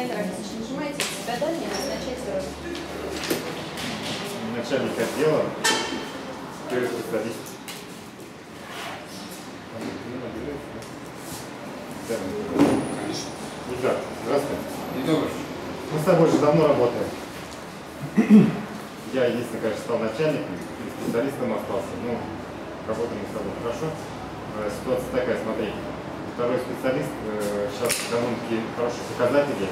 Enter отлично нажимаете, себя дальние, назначаете рост. Начальник отдела, первый специалист. Итак, здравствуйте. Мы с тобой уже давно работаем. Я единственное, конечно, стал начальником, специалистом остался, но работаем мы с тобой хорошо. Ситуация такая, смотри, второй специалист, сейчас довольно-таки хорошие показатели,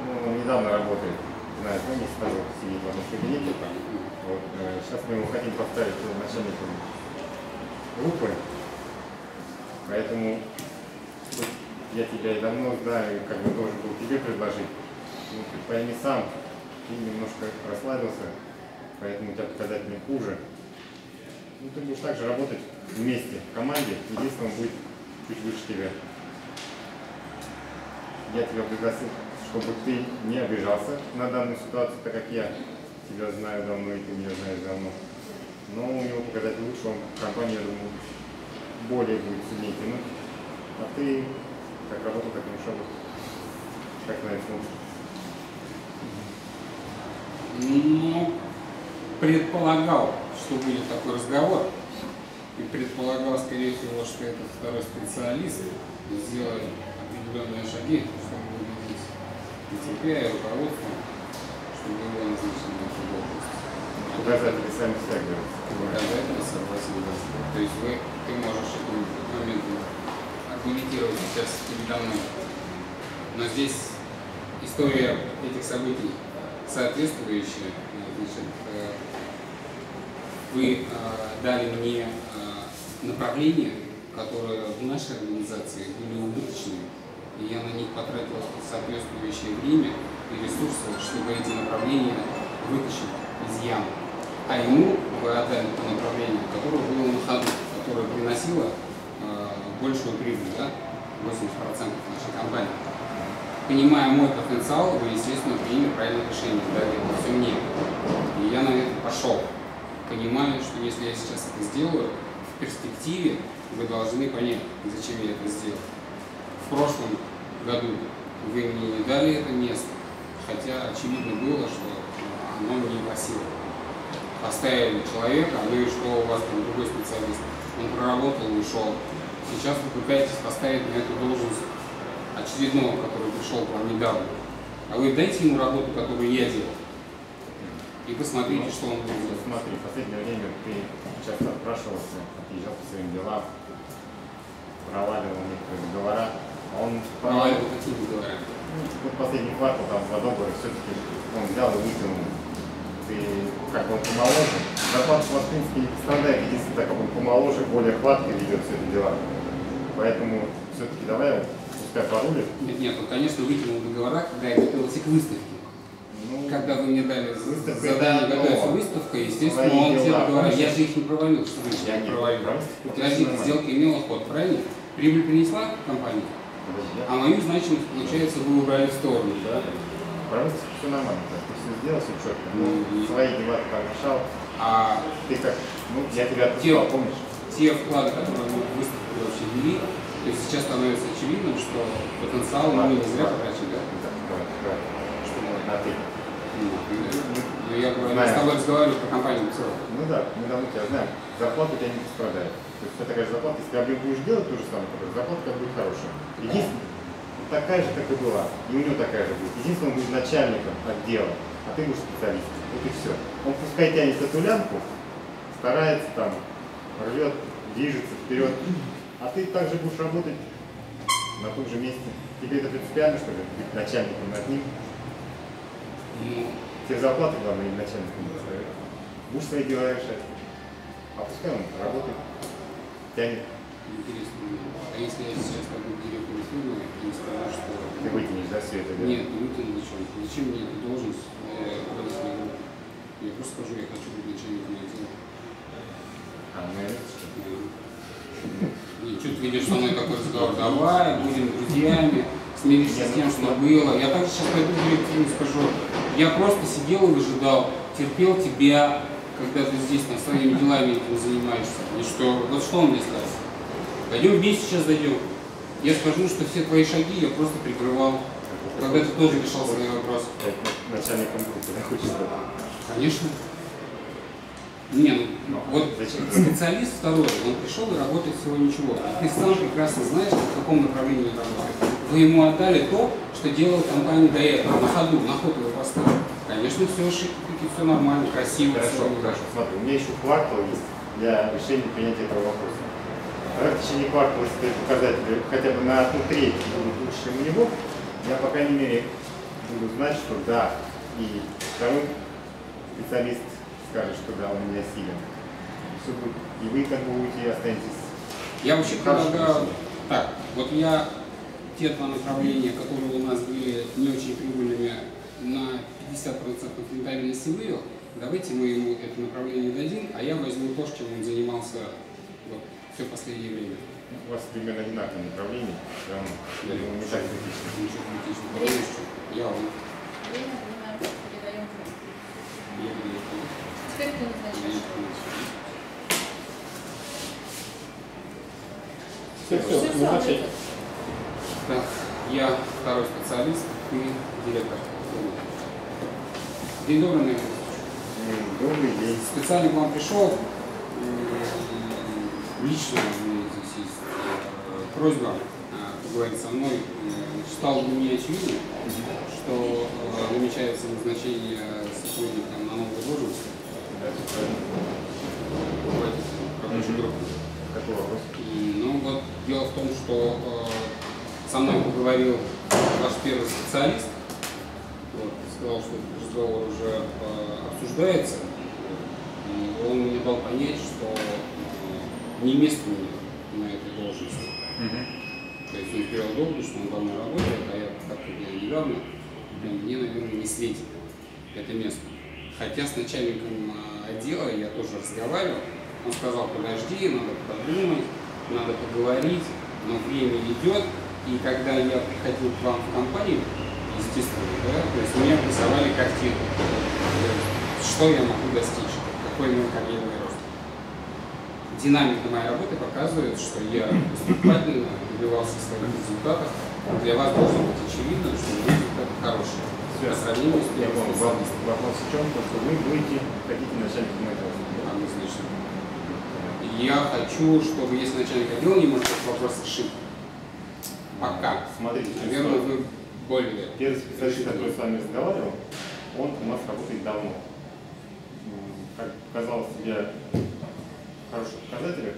ну, недавно работает, знаешь, мы не с тобой сидим в одном кабинете. Вот, сейчас мы его хотим поставить начальником группы, поэтому я тебя и давно знаю, как бы должен был тебе предложить. Ну, ты пойми сам, ты немножко расслабился, поэтому у тебя показатели хуже. Ну, ты будешь также работать вместе в команде, единственное, он будет чуть выше тебя. Я тебя пригласил, чтобы ты не обижался на данную ситуацию, так как я тебя знаю давно и ты меня знаешь давно. Но у него показатель лучше, он компанию, я думаю, более будет сильнее тянуть. А ты как работал, так и не шел. Как на это смотришь? Ну, предполагал, что будет такой разговор. И предполагал, скорее всего, что этот второй специалист сделает определенные шаги, чтобы убедить и тебя, и руководство, чтобы его назначили на эту должность. Показатели сами себя говорят. Показатели согласен. То есть ты можешь этим моментом аргументировать сейчас передо мной. Но здесь история этих событий соответствующая. Значит, вы дали мне направления, которые в нашей организации были убыточными, и я на них потратил соответствующее время и ресурсы, чтобы эти направления вытащить из ямы. А ему вы отдали то направление, которое было на ходу, которое приносило большую прибыль, да? 80% нашей компании. Понимая мой потенциал, вы, естественно, приняли правильное решение, дали это все мне. И я на это пошел. Понимаю, что если я сейчас это сделаю, в перспективе вы должны понять, зачем я это сделал. В прошлом году вы мне не дали это место, хотя очевидно было, что оно мне по силам. Поставили человека, ну и что у вас там другой специалист, он проработал и ушел. Сейчас вы пытаетесь поставить на эту должность очередного, который пришел к вам недавно. А вы дайте ему работу, которую я делал. И посмотрите, что он будет делать. Смотри, в последнее время ты часто отпрашивался, отъезжал по своим делам, проваливал некоторые договора. А он проваливал какие договора? Ну, типа последний квартал, там, два договора, все-таки он взял и вытянул. Ты, как он помоложе, зарплата у вас, в принципе, не пострадает, единственное, так как он помоложе, более хватко ведет все это дела. Поэтому все-таки давай, пускай порулит. Нет, он, конечно, вытянул договора, когда я готовился к выставке. Ну, когда вы мне дали задание готовиться выставка, естественно, он все договора, я же их не провалил, что вы их не провалили. Утвердить сделка имела ход, правильно? Прибыль принесла компания, а мою значимость, получается, вы убрали в сторону. Да, правильно, все нормально, ты все сделал, все четко, свои дела ты там решал, а ты как, ну, я тебя отпускал, помнишь? Те вклады, которые мы в выставку вообще ввели, то есть сейчас становится очевидным, что потенциал мы не зря потрачили. Что а ты? Ну, я с тобой разговариваю про компанию в целом. Ну да, мы давно тебя знаем, зарплата у тебя не пострадает. То есть это такая же зарплата, если ты будешь делать то же самое, зарплата у тебя будет хорошая. Единственное, такая же, как и была, и у него такая же будет. Единственное, он будет начальником отдела, а ты будешь специалистом. Вот и все. Он пускай тянет эту лямку, старается там, рвет, движется вперед, а ты также будешь работать на том же месте. Тебе это принципиально, что ли, быть начальником над ним? Тебе зарплаты, главное, и начальником не ставят. Будешь свои дела решать. А пускай он работает, тянет. Интересно. А если я сейчас пойду к директору фирмы и скажу, что... Ты вытянешь, да, все это дело? Нет, не вытяну зачем. Зачем мне эту должность руководителя группы? Я просто скажу, я хочу быть начальником отдела. А, ну я что? И что ты ведешь со мной такой разговор? Давай, будем друзьями, смиришься с тем, что было. Я также сейчас пойду к директору и скажу, я просто сидел и выжидал, терпел тебя, когда ты здесь своими делами этим занимаешься. И что, вот что он мне скажет? Пойдем вместе сейчас зайдем. Я скажу, что все твои шаги я просто прикрывал. когда ты тоже решал свои вопросы. Начальником группы, да, хочешь быть? Конечно. Не, ну, вот специалист второй, он пришел и работает всего ничего. Ты сам прекрасно знаешь, в каком направлении работает. Вы ему отдали то, что делала компания до этого, на ходу, на ход его поставили. Конечно, все нормально, красиво. Хорошо, хорошо. Смотри, у меня еще квартал есть для решения принятия этого вопроса. Когда в течение квартала, если показатели хотя бы на 1/3 будут лучше, чем у него, я, по крайней мере, буду знать, что да, и второй специалист скажет, что да, он меня силен. Все будет. И вы как бы будете останетесь. Я вообще предлагаю, так, вот я те два направления, которые у нас были не очень прибыльными, на 50% рентабельности вывел, давайте мы ему это направление дадим, а я возьму то, чем он занимался вот, все последнее время. У вас примерно одинаковое направление, прям, я думаю, не так критично. Ничего критичного. Полностью. Я вам. Время, понимаем, передаем. Я буду. Теперь ты назначаешь. Все, назначай. Так, я второй специалист, ты директор. День добрый, Наиль. Добрый день. Специально к вам пришел. Лично у меня здесь есть просьба поговорить со мной. Стало для меня очевидно, что намечается назначение сотрудника на новую должность. Рабочей группы. Какой вопрос? Ну вот дело в том, что со мной поговорил ваш первый специалист, вот, сказал, что этот разговор уже обсуждается, и он мне дал понять, что не место мне на этой должности. То есть он сделал долго, что он давно работает, а я как-то недавно, мне, наверное, не светит это место. Хотя с начальником отдела я тоже разговаривал, он сказал, подожди, надо подумать, надо поговорить, но время идет, и когда я приходил к вам в компанию, естественно, да, то есть мне рисовали картину, что я могу достичь, какой мой карьерный рост. Динамика моей работы показывает, что я поступательно добивался своих результатов. Для вас должно быть очевидно, что результаты хорошие. По сравнению с Я понял. Вопрос в чем? То, что вы будете хотите начальником отдела. Однозначно. Я хочу, чтобы, если начальник отдела не может этот вопрос решить, пока. Смотрите, Наверное, вы более... Первый специалист, который с вами разговаривал, он у нас работает давно. Как показал себя в хороших показателях,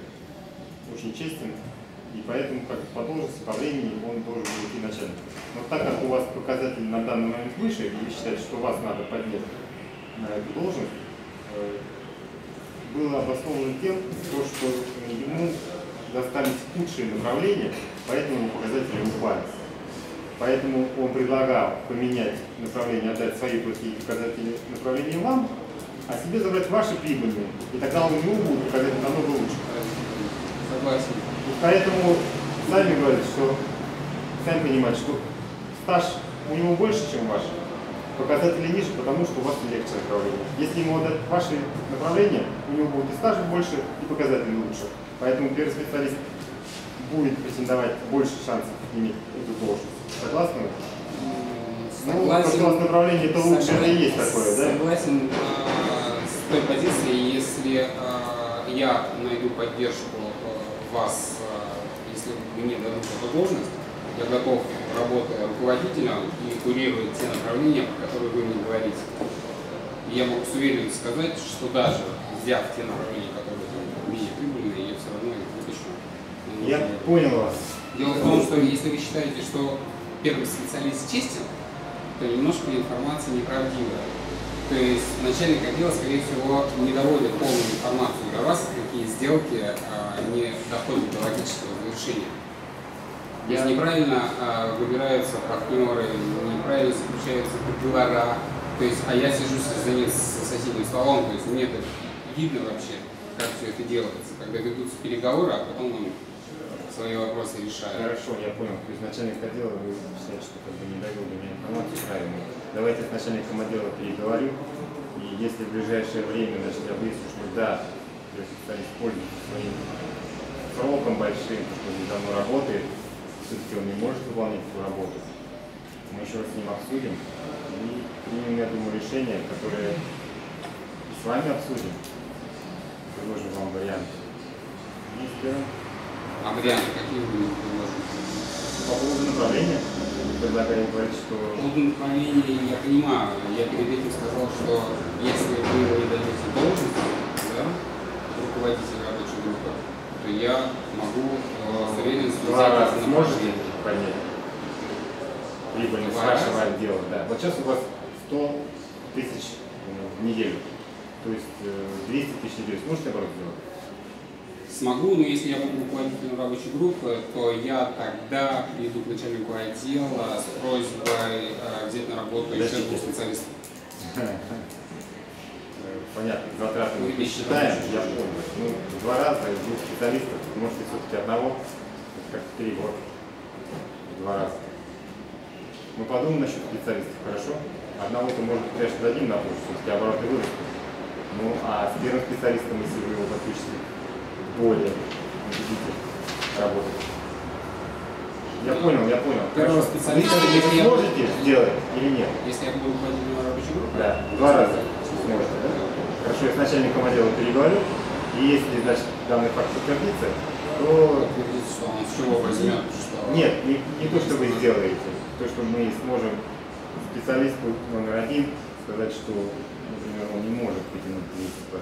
очень честен, и поэтому как по должности, по времени он должен быть и начальником. Но так как у вас показатели на данный момент выше, и вы считаете, что вас надо поднять на эту должность, было обосновано тем, что ему достались худшие направления, поэтому его показатели упали. Поэтому он предлагал поменять направление, отдать свои плохие показатели направления вам, а себе забрать ваши прибыльные. И тогда у него будут показатели намного лучше. Согласен. И поэтому сами говорят, что сами понимаете, что стаж у него больше, чем ваш. Показатели ниже, потому что у вас легче направление. Если ему отдать ваши направления, у него будет и стаж больше, и показатели лучше. Поэтому первый специалист будет претендовать больше шансов иметь эту должность. Согласны? Ну, просто у вас направление это лучше, это и есть такое, да? Согласен с той позицией, если я найду поддержку вас, если мне дадут эту должность, я готов, работая руководителем, и курировать те направления, по которым вы мне говорите. И я могу с уверенностью сказать, что даже взяв те направления, которые менее прибыльные, я все равно их вытащу. Я понял вас. Дело в том, что если вы считаете, что первый специалист честен, то немножко информация неправдивая. То есть начальник отдела, скорее всего, не доводит полную информацию для вас, какие сделки не доходят до логического завершения. То есть неправильно выбираются партнеры, неправильно заключаются договора. То есть, а я сижу за соседним столом, то есть мне это видно вообще, как все это делается, когда ведутся переговоры, а потом он свои вопросы решает. Хорошо, я понял. То есть начальник отдела, вы считаете, что как бы не довел до меня информацию правильно. Давайте с начальником отдела переговорю. И если в ближайшее время, значит, я выясню, что да, то есть специалист пользуется своим сроком большим, что он давно работает, все-таки он не может выполнять эту работу, Мы еще раз с ним обсудим и примем, я думаю, решение, которое с вами обсудим. Предложим вам вариант. А варианты какие вы мне предложите? По поводу направления предлагаю говорить, что... По поводу направления я понимаю. Я перед этим сказал, что если вы не дадите должность, да, руководителя рабочей группы, то я могу с уверенностью Два раза взять сможете направление. понять? Либо не с Два вашего раза? отдела. Да. Вот сейчас у вас 100 тысяч в неделю. То есть 200 тысяч в неделю. Сможете оборот сделать? Смогу, но если я буду руководителем рабочей группы, то я тогда приду к начальнику отдела с просьбой взять на работу еще двух специалистов. Понятно, затраты мы Вы посчитаем, считаете, я что- помню. Ну, 2 раза и 2 специалистов, можете все-таки одного, это как 3 года. 2 раза. Мы подумаем насчет специалистов, хорошо? Одного-то, может быть, конечно, дадим на помощь, все-таки обороты вырастут. Ну, а с первым специалистом, если вы его подключите, более убедительно работать. Я понял. Первого Хорошо. специалиста, Вы если я- сможете сделать или нет? Если я буду руководителем рабочей группы, Да, 2 раза сможете, да? Хорошо, я с начальником отдела переговорю, и если, значит, данный факт подтвердится, то... подтвердите, что он с чего возьмет, что... Нет, не то, что вы сделаете, то, что мы сможем специалисту номер 1 сказать, что, например, он не может потянуть 30%.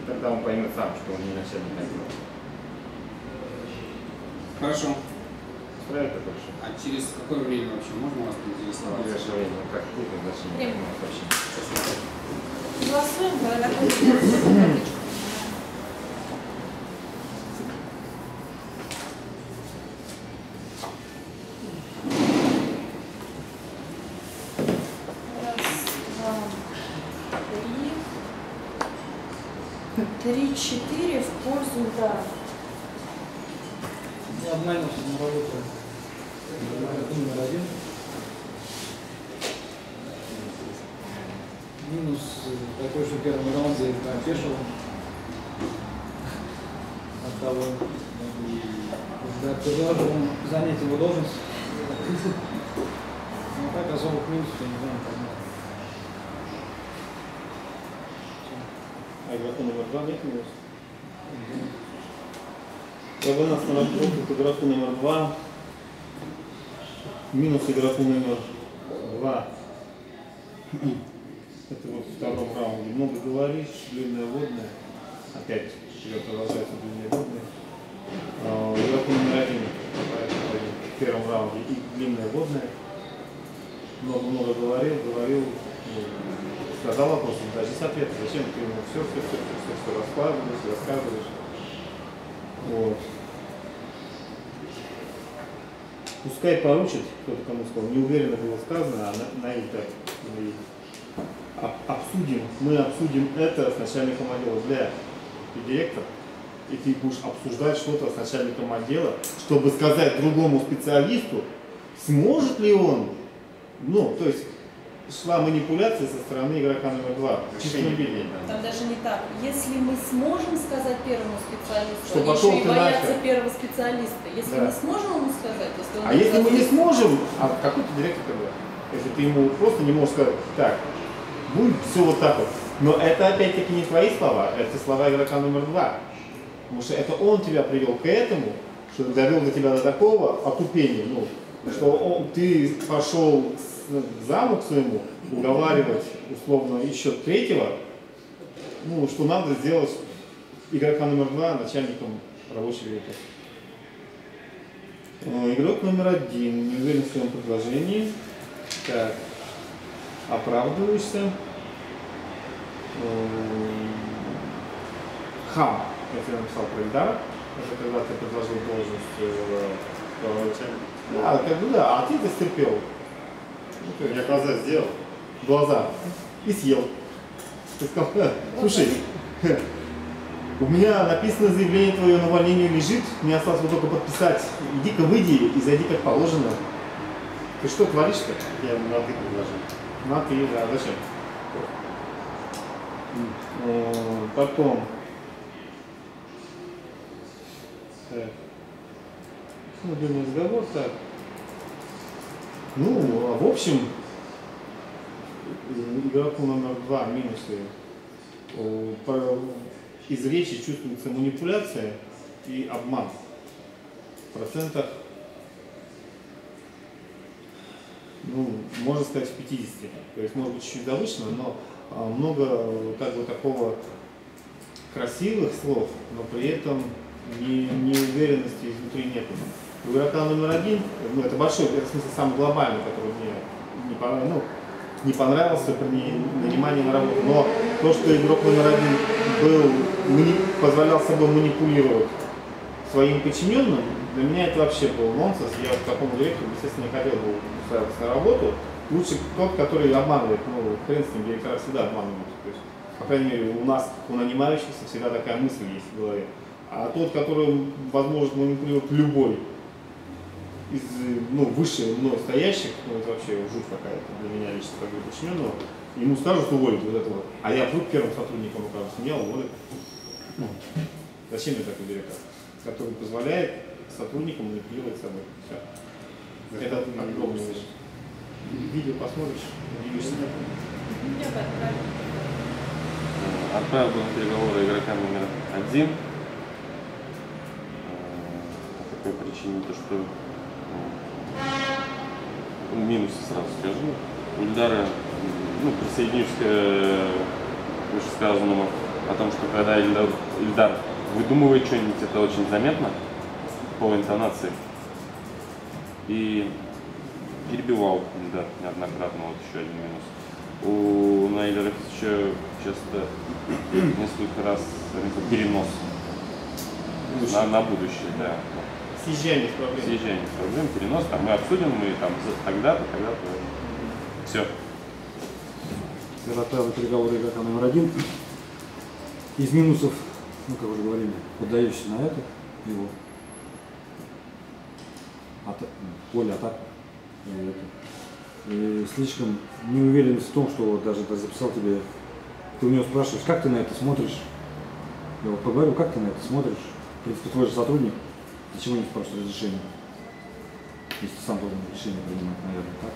Тогда он поймет сам, что он не начальник отдела. Хорошо. Правильно, хорошо? А через какое время вообще можно вас В поинтересоваться? ближайшее время, как будет назначение, Время. сообщение. Голосуем, когда закончим. Три, четыре в пользу удара. Я обманился на работу номер 1. Минус такой, что в первом раунде опешил от того, когда предложил занять его должность. Но так особо плюс, я не знаю, как. А игроку номер 2 нет минус? Я бы нас на работу к игроку номер 2. Минус игроку номер 2. Это вот в втором раунде. Много говоришь, длинная водная. Опять идет продолжается длинная водная. Игроку номер 1 в первом раунде и длинная водная. Много говорил. Сказал вопрос, да, здесь ответ, зачем ты ему все рассказываешь. Вот. Пускай поручит, кто-то кому сказал, неуверенно было сказано, а на это мы обсудим это с начальником отдела. Ты директор, и ты будешь обсуждать что-то с начальником отдела, чтобы сказать другому специалисту, сможет ли он, то есть шла манипуляция со стороны игрока номер 2. Решение принять надо. Там даже не так. Если мы сможем сказать первому специалисту, Что они пошел еще и ты боятся нахер. первого специалиста. Если Да. мы сможем ему сказать, если он А если мы не ответит, сможем, а какой ты директор тогда? Если ты ему просто не можешь сказать, так, будет все вот так вот. Но это опять-таки не твои слова, это слова игрока номер 2. Потому что это он тебя привел к этому, что довел до тебя до такого отупения, что ты пошел к заму к своему уговаривать условно еще третьего, что надо сделать игрока номер 2 начальником рабочей группы. Игрок номер 1, не уверен в своем предложении. Так, оправдываешься. Хам, если я написал про Ильдара, это когда ты предложил должность начальника. А ты это стерпел. Я глаза сделал. Глаза. И съел. Ты сказал, слушай, у меня написано заявление твое на увольнение лежит, мне осталось вот только подписать. Иди-ка выйди и зайди как положено. Ты что творишь-то? Я ему на ты предложил. На ты, да, зачем? Потом. Так. Длинный разговор, так. Ну, в общем, игроку номер 2 минусы. Из речи чувствуется манипуляция и обман. В процентах, ну, можно сказать, в 50. То есть, может быть, чуть-чуть завышено, но много как бы такого красивых слов, но при этом неуверенности изнутри нет. У игрока номер 1, ну, это большой, это в смысле самый глобальный, который мне не понравился при нанимании на работу. Но то, что игрок номер 1 позволял собой манипулировать своим подчиненным, для меня это вообще был нонсенс. Я в таком директоре, естественно, не хотел бы устраиваться на работу. Лучше тот, который обманывает, ну, хрен с ним, директора всегда обманывают. То есть, по крайней мере, у нас, у нанимающихся, всегда такая мысль есть в голове. А тот, который возможно манипулировать любой из, ну, выше мной стоящих, ну, это вообще жуть какая-то для меня лично, как для подчиненного, ему скажут уволить вот этого, а я вдруг первым сотрудником окажусь, меня уволят. Ну, зачем мне такой директор, который позволяет сотрудникам манипулировать собой? Все. Это огромный вещь. Видео посмотришь, удивишься. Отправил бы на переговоры игрока номер 1. По какой причине? То, что минусы сразу скажу. У Ильдара, ну, присоединюсь к вышесказанному о том, что когда Ильдар выдумывает что-нибудь, это очень заметно по интонации. И перебивал Ильдар неоднократно, вот еще один минус. У Наиля Рафисовича часто несколько раз перенос на будущее, да. Съезжание с проблем. Съезжание с проблем, перенос, там мы обсудим, мы там тогда-то. Все. Отправил переговоры игрока номер 1. Из минусов, ну, как уже говорили, поддающийся на это, его поле атак. И слишком неуверенность в том, что вот даже записал тебе, ты у него спрашиваешь, как ты на это смотришь? Я вот поговорю, как ты на это смотришь? В принципе, твой же сотрудник, зачем не спрашивать разрешение? Если ты сам должен решение принимать, наверное, так?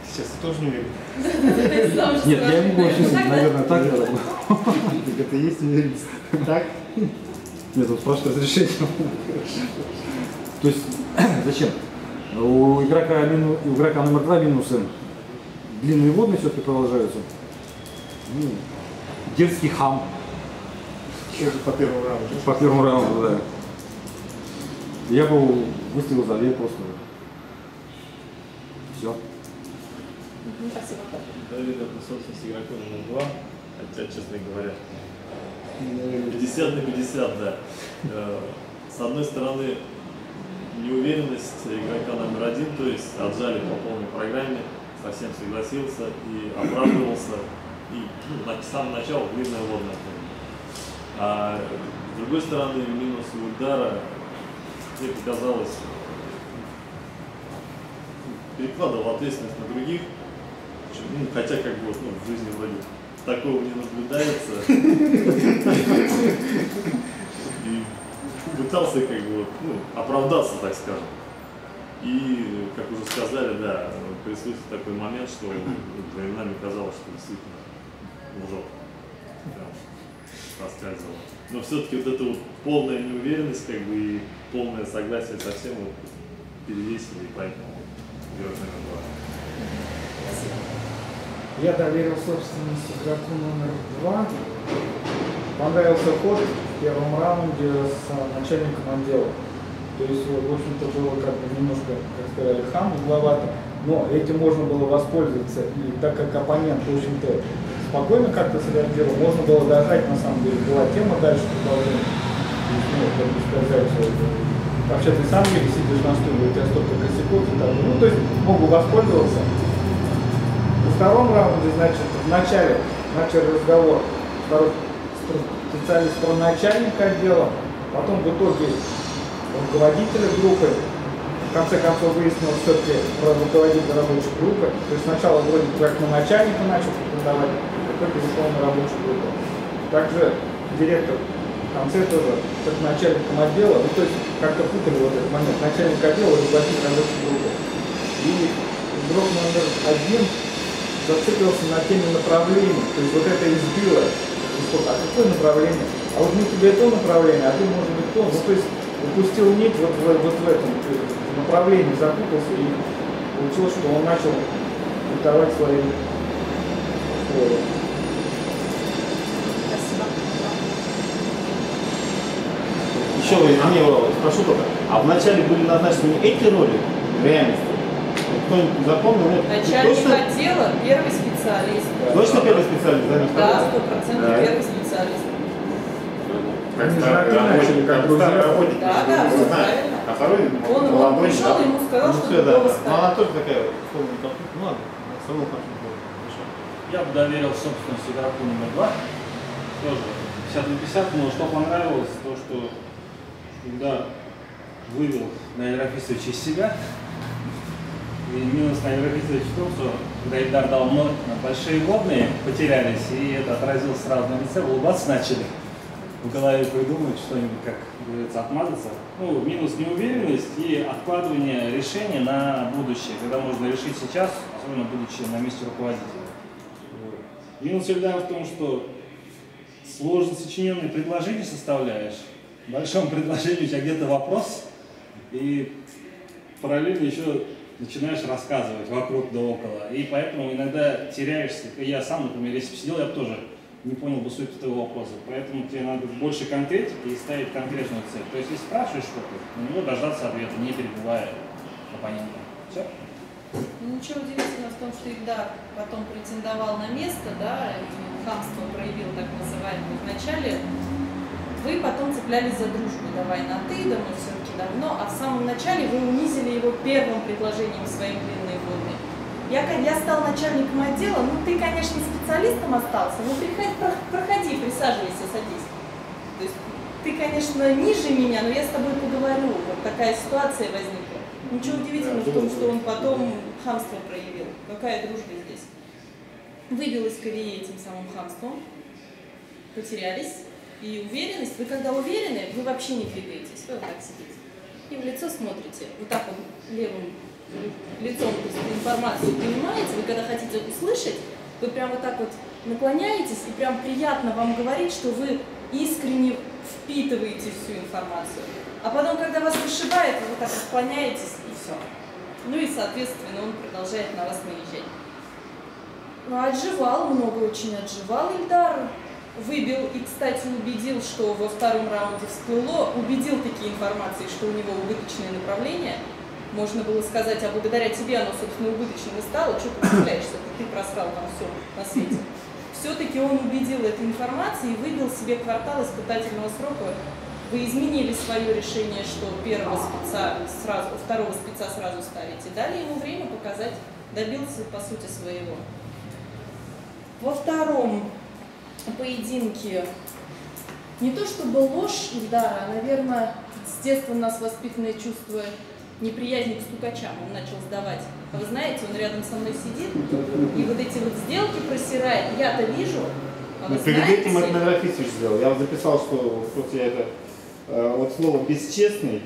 Сейчас я тоже не уверен. Нет, я не могу ответить, наверное, так. Так это и есть уверенность. Так? Нет, он спрашивает разрешение. То есть, зачем? У игрока номер 2 минусы. Длинные водные все-таки продолжаются. Ну, дерзкий хам. Это по первому раунду. По первому раунду, да. Я бы выставил за лет просто. Все. Спасибо. Давид отнесется с игроком номер 2, хотя, честно говоря, 50 на 50, да. С одной стороны, неуверенность игрока номер 1, то есть отжали по полной программе, совсем согласился и оправдывался, и с самого начала длинная водная. А с другой стороны, минус у Ильдара, мне показалось, перекладывал ответственность на других, ну, хотя как бы в жизни вроде такого не наблюдается. И пытался как бы оправдаться, так скажем. И, как уже сказали, да, присутствует такой момент, что временами казалось, что действительно лжет. Рассказывал. Но все-таки вот эта вот полная неуверенность, как бы, и полное согласие со всем вот перевесили, и поэтому игрок номер 2. Я доверил собственность игроку номер 2. Понравился ход в первом раунде с начальником отдела. То есть, в общем-то, было как бы немножко, как сказали, хам, угловато, но этим можно было воспользоваться. И так как оппонент, в общем-то, спокойно как-то среагировал, можно было дожать, на самом деле, была тема дальше продолжения. Как бы сказать, вообще ты сам еле сидишь на стуле, у тебя столько косяков и так. Ну, то есть, мог бы воспользоваться. Во втором раунде, значит, в начале начал разговор второй специалист про начальника отдела, потом в итоге руководителя группы. В конце концов выяснилось все-таки про руководителя рабочей группы. То есть сначала вроде как на начальника начал претендовать, в итоге зашел на рабочую группу. Также директор в конце тоже как начальником отдела, ну то есть как-то путали вот этот момент, начальник отдела и руководитель рабочей группы. И И игрок номер 1 зациклился на теме направления, то есть вот это избило. А какое направление? А вот мы тебе то направление, а ты, может быть, то. Ну, то есть упустил нить вот в этом направлении, запутался, и получилось, что он начал диктовать свои условия. Еще спрошу только, а вначале были назначены эти роли в реальности? Кто-нибудь запомнил? Начальник отдела, первый специалист. Точно первый специалист? Да, 100% первый специалист. Как работник. Да, все правильно. А второй Он молодой пришел, ему сказал, что да. другого Ну, ставить. она тоже такая, условно, конфликт. Ну ладно, все равно конфликт был. Хорошо. Я бы доверил собственность игроку номер 2. Тоже 50 на 50, но что понравилось, то что когда вывел Наиль Рафисович из себя. И минус Наиль Рафисович в том, что когда Ильдар дал большие водные, потерялись, и это отразилось сразу на лице, улыбаться начали. В голове придумать что-нибудь, как говорится, отмазаться. Ну, минус неуверенность и откладывание решения на будущее, когда можно решить сейчас, особенно будучи на месте руководителя. Минус Ильдара в том, что сложно сочиненные предложения составляешь. В большом предложении у тебя где-то вопрос, и параллельно еще начинаешь рассказывать вокруг да около. И поэтому иногда теряешься. Я сам, например, если бы сидел, я бы тоже не понял бы суть этого вопроса. Поэтому тебе надо больше конкретики и ставить конкретную цель. То есть, если спрашиваешь что-то, на него дождаться ответа, не перебивая оппонента. Все? Ничего удивительного в том, что Ильдар потом претендовал на место, да, и хамство проявил так называемое вначале. Вы потом цеплялись за дружбу, давай на ты, да мы все-таки давно, а в самом начале вы унизили его первым предложением своим длинной водной. Я стал начальником отдела, ну ты, конечно, специалистом остался, но проходи, присаживайся, садись. То есть ты, конечно, ниже меня, но я с тобой поговорю. Вот такая ситуация возникла. Ничего удивительного в том, что он потом хамство проявил. Какая дружба здесь? Выбил из колеи этим самым хамством, потерялись. И уверенность, вы когда уверены, вы вообще не двигаетесь, вы вот так сидите. И в лицо смотрите, вот так вот левым лицом информацию принимаете, вы когда хотите услышать, вы прям вот так вот наклоняетесь, и прям приятно вам говорить, что вы искренне впитываете всю информацию. А потом, когда вас вышибает, вы вот так отклоняетесь, и все. Ну и, соответственно, он продолжает на вас наезжать. Ну, отживал, много очень отживал Ильдар. Выбил и, кстати, убедил, что во втором раунде всплыло, убедил такие информации, что у него убыточное направление. Можно было сказать, а благодаря тебе оно, собственно, убыточным и стало, что ты представляешься, ты просрал там все на свете. Все-таки он убедил этой информацией и выбил себе квартал испытательного срока. Вы изменили свое решение, что второго спеца сразу ставите. Дали ему время показать, добился, по сути, своего. Во втором поединке не то чтобы ложь Ильдара, а, наверное, с детства у нас воспитанное чувство неприязни к стукачам. Он начал сдавать. А вы знаете, он рядом со мной сидит, и вот эти вот сделки просирает. Я-то вижу, а вы перед знаете... этим Наиль Рафисович сделал. Я вот записал, что просто я это вот слово «бесчестный»,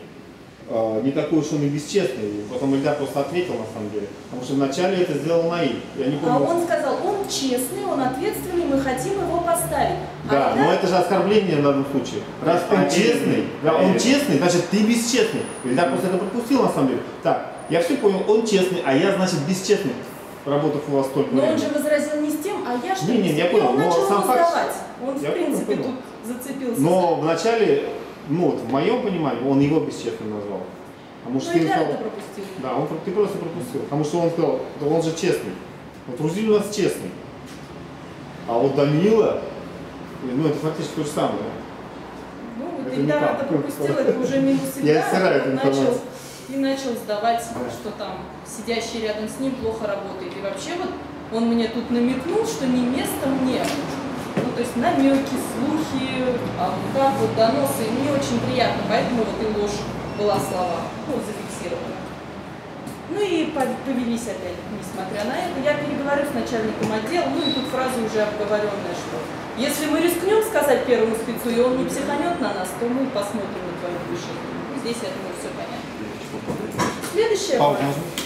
не такой уж он и бесчестный. Потом Ильдар просто ответил, на самом деле. Потому что вначале это сделал Наиль. Я не помню. А он сказал, он честный, он ответственный, мы хотим его поставить. Да, но это же оскорбление в данном случае. Раз он честный, да, он честный, значит ты бесчестный. Ильдар просто это пропустил, на самом деле. Так, я все понял, он честный, а я, значит, бесчестный, работав у вас столько Но времени. он же возразил не с тем, а я что? Не, я понял, он но начал сам его факт... сдавать. Он, в принципе, понял. тут зацепился. Но вначале, ну вот, в моем понимании, он его бесчестным назвал. Потому что Ну, сказал, это пропустил. да, ты просто пропустил. Потому что он сказал, да он же честный. Вот Рузиль у нас честный. А вот Данила, ну это фактически то же самое. Ну, вот Это Ильдар не это так. пропустил, это уже минус Я Ильдара. стираю эту информацию. начал сдавать, что там сидящий рядом с ним плохо работает. И вообще вот он мне тут намекнул, что не место мне. Ну, то есть намеки, слухи, а вот так вот доносы. И мне очень приятно, поэтому вот и ложь была в словах, ну, зафиксирована. Ну и повелись опять, несмотря на это. Я переговорю с начальником отдела, ну и тут фраза уже обговоренная, что если мы рискнем сказать первому спецу, и он не психанет на нас, то мы посмотрим на твое решение. Ну, здесь, я думаю, все понятно. Следующая фраза.